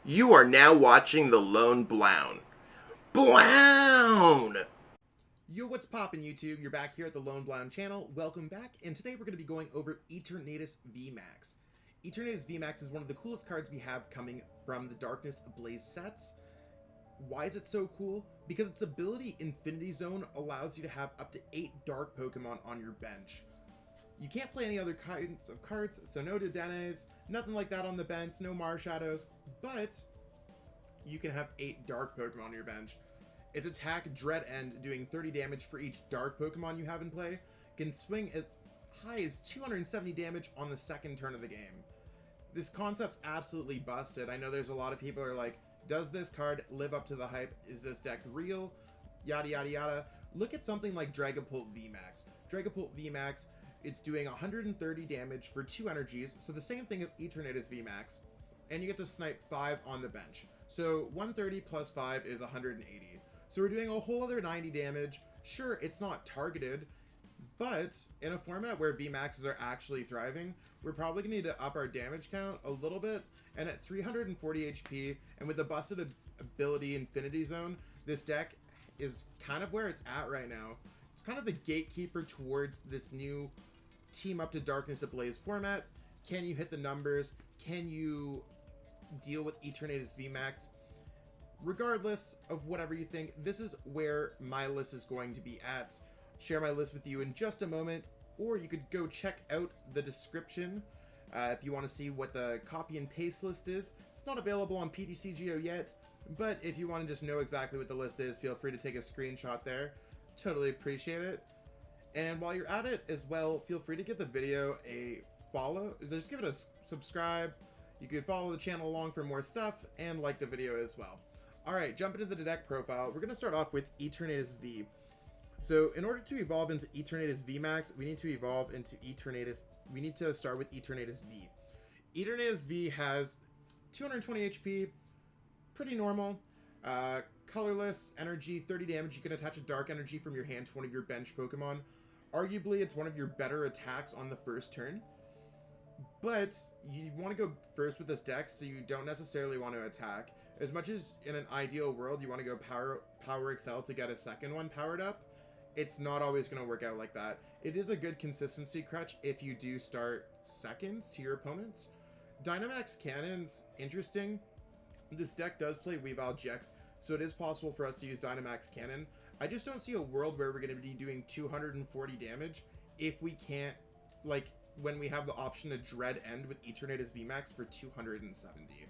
You are now watching The Lone Blown. Blown! Yo, what's poppin' YouTube? You're back here at the Lone Blown channel. Welcome back, and today we're going to be going over Eternatus VMAX. Eternatus VMAX is one of the coolest cards we have coming from the Darkness Ablaze sets. Why is it so cool? Because its ability Infinity Zone allows you to have up to 8 Dark Pokemon on your bench. You can't play any other kinds of cards, so no Dedenes, nothing like that on the bench, no Marshadows, but you can have 8 Dark Pokemon on your bench. Its attack, Dread End, doing 30 damage for each Dark Pokemon you have in play, can swing as high as 270 damage on the second turn of the game. This concept's absolutely busted. I know there's a lot of people who are like, does this card live up to the hype? Is this deck real? Yada yada yada. Look at something like Dragapult VMAX. Dragapult VMAX, it's doing 130 damage for 2 energies, so the same thing as Eternatus VMAX, and you get to snipe 5 on the bench. So 130 plus 5 is 180. So we're doing a whole other 90 damage. Sure, it's not targeted, but in a format where VMAXs are actually thriving, we're probably going to need to up our damage count a little bit, and at 340 HP, and with the busted ability Infinity Zone, this deck is kind of where it's at right now. It's kind of the gatekeeper towards this new team up to Darkness Ablaze format. Can you hit the numbers? Can you deal with Eternatus VMAX? Regardless of whatever you think, this is where my list is going to be at. Share my list with you in just a moment, or you could go check out the description if you want to see what the copy and paste list is. It's not available on PTCGO yet, but if you want to just know exactly what the list is, feel free to take a screenshot there. Totally appreciate it. And while you're at it as well, feel free to give the video a follow. Just give it a subscribe. You could follow the channel along for more stuff and like the video as well. Alright, jumping into the deck profile, we're going to start off with Eternatus V. So in order to evolve into Eternatus VMAX, we need to evolve into Eternatus. We need to start with Eternatus V. Eternatus V has 220 HP, pretty normal. Colorless energy, 30 damage. You can attach a dark energy from your hand to one of your bench Pokemon. Arguably, it's one of your better attacks on the first turn. But you want to go first with this deck, so you don't necessarily want to attack. As much as in an ideal world, you want to go Power Excel to get a second one powered up, it's not always going to work out like that. It is a good consistency crutch if you do start second to your opponents. Dynamax Cannon's interesting. This deck does play Weavile-GX, so it is possible for us to use Dynamax Cannon. I just don't see a world where we're going to be doing 240 damage if we can't, like, when we have the option to Dread End with Eternatus VMAX for 270.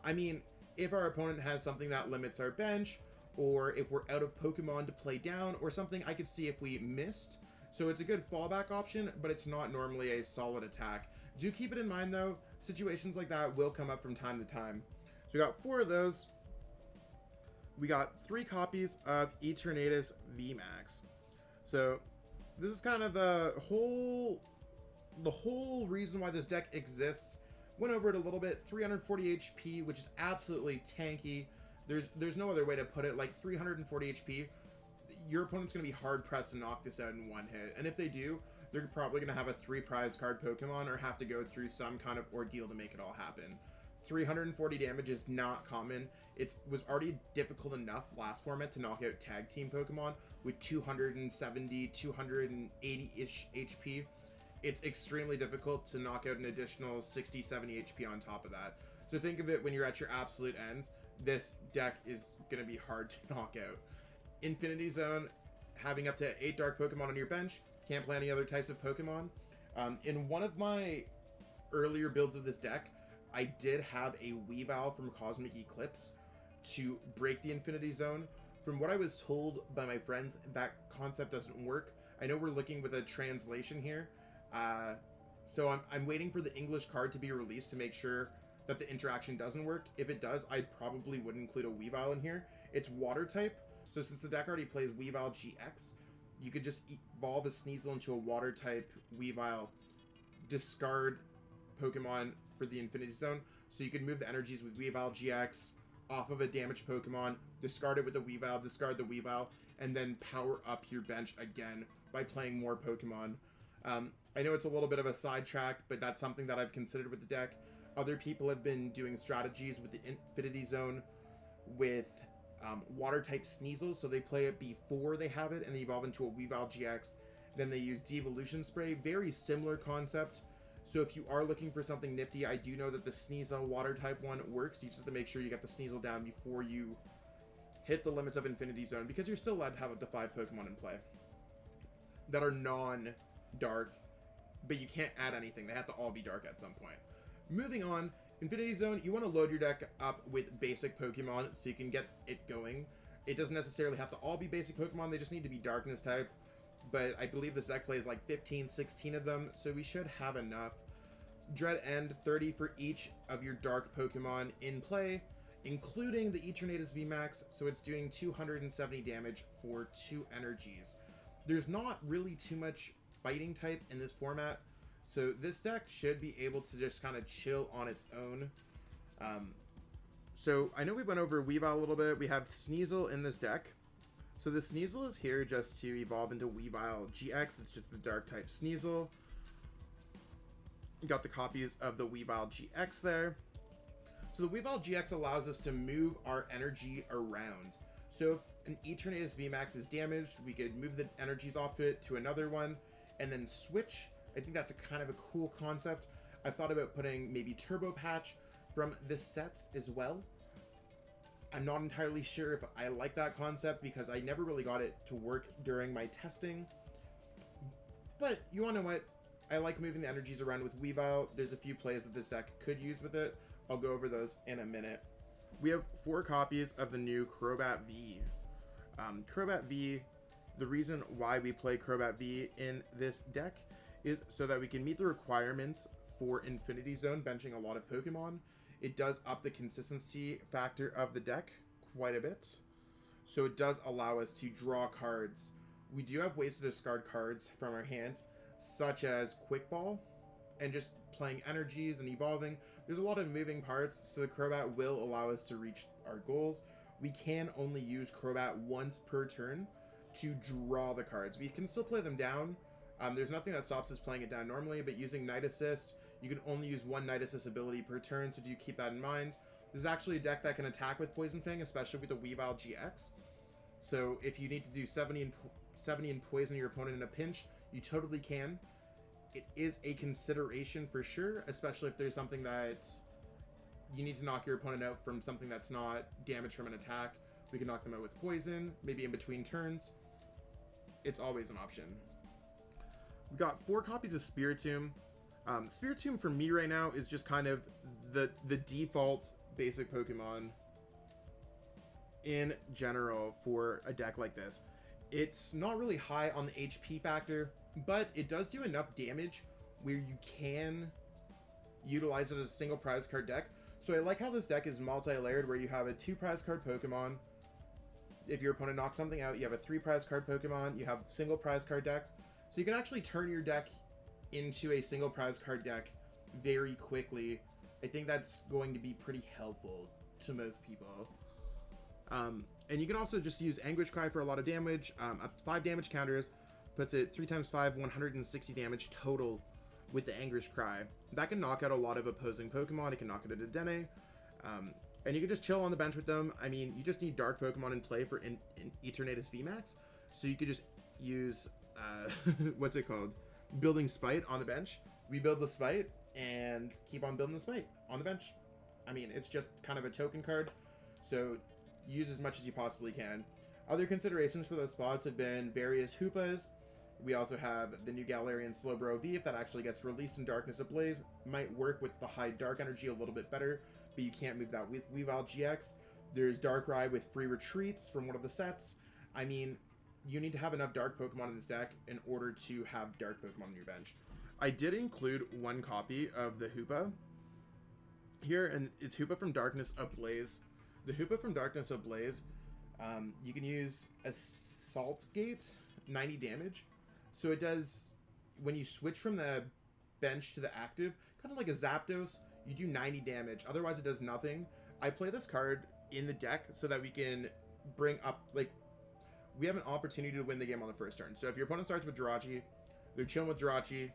I mean, if our opponent has something that limits our bench, or if we're out of Pokemon to play down, or something, I could see if we missed. So it's a good fallback option, but it's not normally a solid attack. Do keep it in mind, though, situations like that will come up from time to time. So we got 4 of those. We got 3 copies of Eternatus VMAX. So this is kind of the whole reason why this deck exists. Went over it a little bit. 340 HP, which is absolutely tanky. There's no other way to put it. Like 340 HP, your opponent's going to be hard pressed to knock this out in one hit. And if they do, they're probably going to have a 3 prize card Pokemon or have to go through some kind of ordeal to make it all happen. 340 damage is not common. It was already difficult enough last format to knock out tag team Pokemon with 270, 280-ish HP. It's extremely difficult to knock out an additional 60, 70 HP on top of that. So think of it when you're at your absolute ends. This deck is going to be hard to knock out. Infinity Zone, having up to 8 Dark Pokemon on your bench. Can't play any other types of Pokemon. In one of my earlier builds of this deck, I did have a Weavile from Cosmic Eclipse to break the Infinity Zone. From what I was told by my friends, that concept doesn't work. I know we're looking with a translation here. So I'm waiting for the English card to be released to make sure that the interaction doesn't work. If it does, I probably would include a Weavile in here. It's water type, so since the deck already plays Weavile-GX, you could just evolve a Sneasel into a water type Weavile, discard Pokemon for the Infinity Zone, so you could move the energies with Weavile-GX off of a damaged Pokemon, discard it with the Weavile, discard the Weavile, and then power up your bench again by playing more Pokemon. I know it's a little bit of a sidetrack, but that's something that I've considered with the deck. Other people have been doing strategies with the Infinity Zone with water-type Sneasel, so they play it before they have it and they evolve into a Weavile-GX. Then they use Devolution Spray, very similar concept. So if you are looking for something nifty, I do know that the Sneasel water-type one works. You just have to make sure you get the Sneasel down before you hit the limits of Infinity Zone, because you're still allowed to have up to 5 Pokemon in play that are non-dark, but you can't add anything. They have to all be dark at some point. Moving on, Infinity Zone, you want to load your deck up with basic Pokemon so you can get it going. It doesn't necessarily have to all be basic Pokemon, they just need to be darkness type. But I believe this deck plays like 15, 16 of them, so we should have enough. Dread End, 30 for each of your dark Pokemon in play, including the Eternatus VMAX, so it's doing 270 damage for 2 energies. There's not really too much fighting type in this format, so this deck should be able to just kind of chill on its own. So I know we went over Weavile a little bit. We have Sneasel in this deck. So the Sneasel is here just to evolve into Weavile-GX. It's just the dark type Sneasel. Got the copies of the Weavile-GX there. So the Weavile-GX allows us to move our energy around. So if an Eternatus VMAX is damaged, we could move the energies off it to another one and then switch. I think that's a kind of a cool concept. I've thought about putting maybe Turbo Patch from this set as well. I'm not entirely sure if I like that concept because I never really got it to work during my testing. But you wanna know what? I like moving the energies around with Weavile. There's a few plays that this deck could use with it. I'll go over those in a minute. We have 4 copies of the new Crobat V. Crobat V, the reason why we play Crobat V in this deck is so that we can meet the requirements for Infinity Zone, benching a lot of Pokemon. It does up the consistency factor of the deck quite a bit. So it does allow us to draw cards. We do have ways to discard cards from our hand, such as Quick Ball, and just playing energies and evolving. There's a lot of moving parts, so the Crobat will allow us to reach our goals. We can only use Crobat once per turn to draw the cards. We can still play them down. There's nothing that stops us playing it down normally, but using Night Assist, you can only use 1 Night Assist ability per turn, so do keep that in mind. There's actually a deck that can attack with Poison Fang, especially with the Weavile-GX. So if you need to do 70 and poison your opponent in a pinch, you totally can. It is a consideration for sure, especially if there's something that you need to knock your opponent out from something that's not damage from an attack. We can knock them out with poison, maybe in between turns. It's always an option. We've got 4 copies of Spiritomb. Spiritomb for me right now is just kind of the default basic Pokemon in general for a deck like this. It's not really high on the HP factor, but it does do enough damage where you can utilize it as a single prize card deck. So I like how this deck is multi-layered, where you have a 2 prize card Pokemon. If your opponent knocks something out, you have a 3 prize card Pokemon. You have single prize card decks. So you can actually turn your deck into a single prize card deck very quickly. I think that's going to be pretty helpful to most people. And you can also just use Anguish Cry for a lot of damage. Up to 5 damage counters, puts it 3 times 5, 160 damage total with the Anguish Cry. That can knock out a lot of opposing Pokemon. It can knock out a Dedenne. And you can just chill on the bench with them. I mean, you just need dark Pokemon in play for Eternatus VMAX. So you could just use, what's it called? Building Spite on the bench. Rebuild the Spite and keep on building the Spite on the bench. I mean, it's just kind of a token card. So use as much as you possibly can. Other considerations for those spots have been various Hoopas. We also have the new Galarian Slowbro V, if that actually gets released in Darkness Ablaze. Might work with the high dark energy a little bit better, but you can't move that with Weavile-GX. There's Darkrai with free retreats from one of the sets. I mean, you need to have enough dark Pokemon in this deck in order to have dark Pokemon on your bench. I did include 1 copy of the Hoopa here, and it's Hoopa from Darkness Ablaze. The Hoopa from Darkness Ablaze, you can use Assault Gate, 90 damage. So it does, when you switch from the bench to the active, kind of like a Zapdos, you do 90 damage. Otherwise it does nothing. I play this card in the deck so that we can bring up, like, we have an opportunity to win the game on the first turn. So if your opponent starts with Jirachi, they're chilling with Jirachi,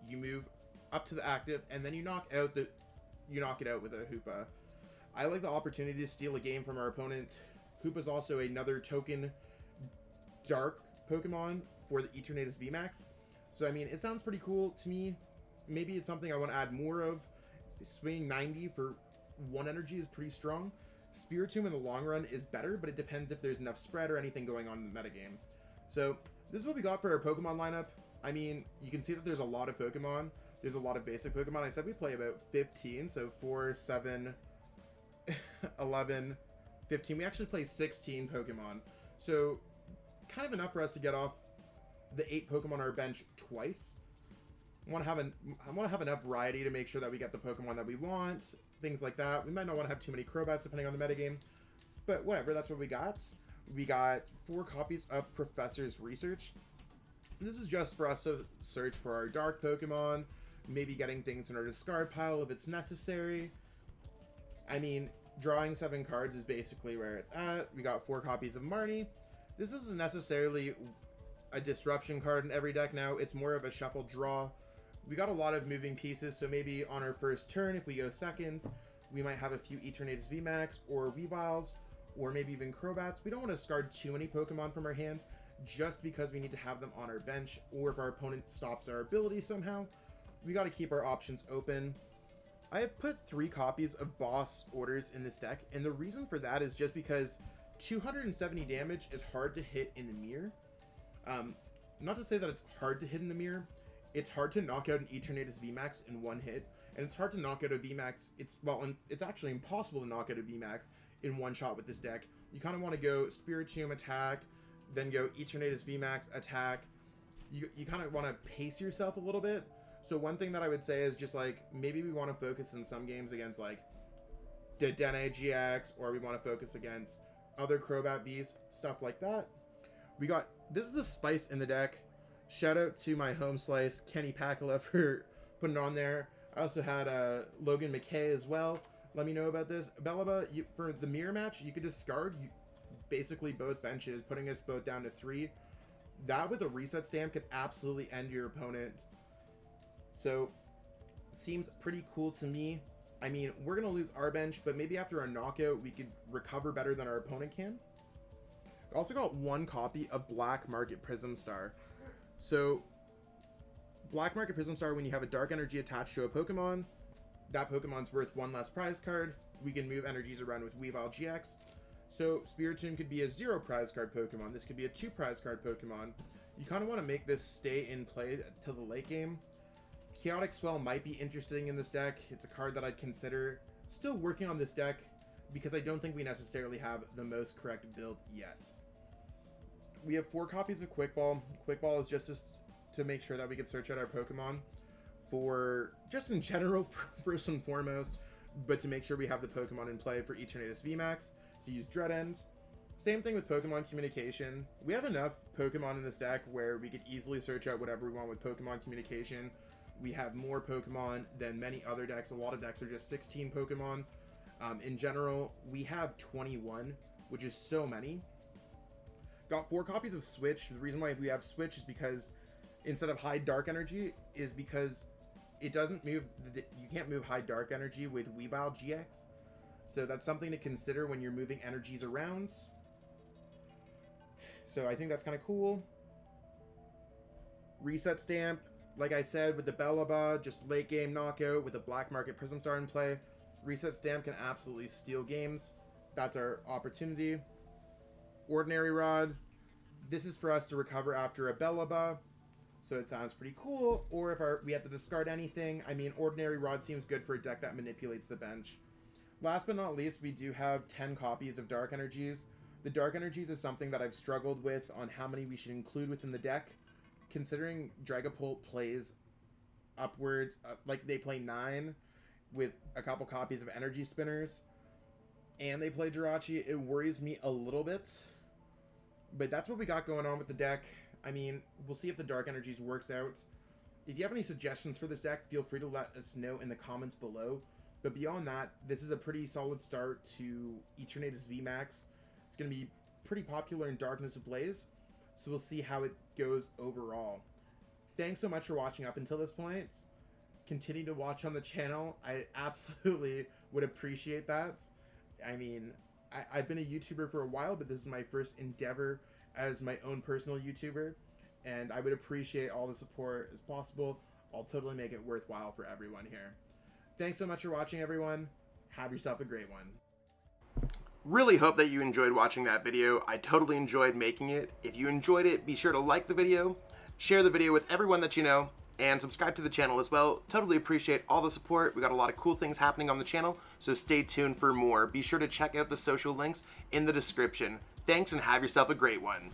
you move up to the active, and then you knock out the you knock it out with a Hoopa. I like the opportunity to steal a game from our opponent. Hoopa's also another token dark Pokemon for the Eternatus VMAX. So, I mean, it sounds pretty cool to me. Maybe it's something I want to add more of. Swinging 90 for 1 energy is pretty strong. Spiritomb in the long run is better, but it depends if there's enough spread or anything going on in the metagame. So, this is what we got for our Pokemon lineup. I mean, you can see that there's a lot of Pokemon. There's a lot of basic Pokemon. I said we play about 15, so 4, 7, 11, 15. We actually play 16 Pokemon. So, kind of enough for us to get off the 8 Pokemon on our bench twice. I want to have enough variety to make sure that we get the Pokemon that we want, things like that. We might not want to have too many Crobats depending on the metagame, but whatever, that's what we got. We got 4 copies of Professor's Research. This is just for us to search for our dark Pokemon, maybe getting things in our discard pile if it's necessary. I mean, drawing 7 cards is basically where it's at. We got 4 copies of Marnie. This isn't necessarily a disruption card in every deck now. It's more of a shuffle draw. We got a lot of moving pieces, so maybe on our first turn, if we go second, we might have a few Eternatus VMAX or Weaviles, or maybe even Crobats. We don't want to discard too many Pokemon from our hands, just because we need to have them on our bench, or if our opponent stops our ability somehow. We got to keep our options open. I have put 3 copies of Boss Orders in this deck, and the reason for that is just because 270 damage is hard to hit in the mirror. Not to say that it's hard to hit in the mirror. It's hard to knock out an Eternatus VMAX in 1 hit, and it's hard to knock out a VMAX. It's actually impossible to knock out a VMAX in 1 shot with this deck. You kind of want to go Spiritomb attack, then go Eternatus VMAX attack. You kind of want to pace yourself a little bit. So one thing that I would say is just like, maybe we want to focus in some games against like Dedenne GX, or we want to focus against other Crobat Vs, stuff like that. This is the spice in the deck. Shout out to my home slice, Kenny Pacula, for putting it on there. I also had Logan McKay as well. Let me know about this. Bellelba, for the mirror match, you could discard basically both benches, putting us both down to 3. That with a reset stamp could absolutely end your opponent. So, seems pretty cool to me. I mean, we're going to lose our bench, but maybe after a knockout, we could recover better than our opponent can. I also got 1 copy of Black Market Prism Star. So, Black Market Prism Star, when you have a dark energy attached to a Pokemon, that Pokemon's worth 1 less prize card. We can move energies around with Weavile-GX. So, Spiritomb could be a 0 prize card Pokemon. This could be a 2 prize card Pokemon. You kind of want to make this stay in play till the late game. Chaotic Swell might be interesting in this deck. It's a card that I'd consider. Still working on this deck because I don't think we necessarily have the most correct build yet. We have 4 copies of Quick Ball. Quick Ball is just to make sure that we can search out our Pokemon for, just in general, first and foremost, but to make sure we have the Pokemon in play for Eternatus VMAX, to use Dread End. Same thing with Pokemon Communication. We have enough Pokemon in this deck where we could easily search out whatever we want with Pokemon Communication. We have more Pokemon than many other decks. A lot of decks are just 16 Pokemon. In general, we have 21, which is so many. Got 4 copies of Switch. The reason why we have Switch is because instead of high dark energy is because it doesn't move. You can't move high dark energy with Weavile-GX. So that's something to consider when you're moving energies around. So I think that's kind of cool. Reset Stamp. Like I said, with the Bellelba, just late game knockout with the Black Market Prism Star in play. Reset Stamp can absolutely steal games. That's our opportunity. Ordinary Rod. This is for us to recover after a Bellelba, so it sounds pretty cool. Or if we have to discard anything, I mean, Ordinary Rod seems good for a deck that manipulates the bench. Last but not least, we do have 10 copies of Dark Energies. The Dark Energies is something that I've struggled with on how many we should include within the deck, considering Dragapult plays upwards, like they play 9 with a couple copies of Energy Spinners, and they play Jirachi. It worries me a little bit, but that's what we got going on with the deck. I mean, we'll see if the Dark Energies works out. If you have any suggestions for this deck, feel free to let us know in the comments below. But beyond that, this is a pretty solid start to Eternatus VMAX. It's going to be pretty popular in Darkness Ablaze, so we'll see how it goes overall. Thanks so much for watching up until this point. continue to watch on the channel. I absolutely would appreciate that. I mean, I've been a YouTuber for a while, but this is my first endeavor as my own personal YouTuber, and I would appreciate all the support as possible. I'll totally make it worthwhile for everyone here. Thanks so much for watching, everyone. Have yourself a great one. Really hope that you enjoyed watching that video. I totally enjoyed making it. If you enjoyed it, be sure to like the video, share the video with everyone that you know, and subscribe to the channel as well. Totally appreciate all the support. We got a lot of cool things happening on the channel, so stay tuned for more. Be sure to check out the social links in the description. Thanks and have yourself a great one.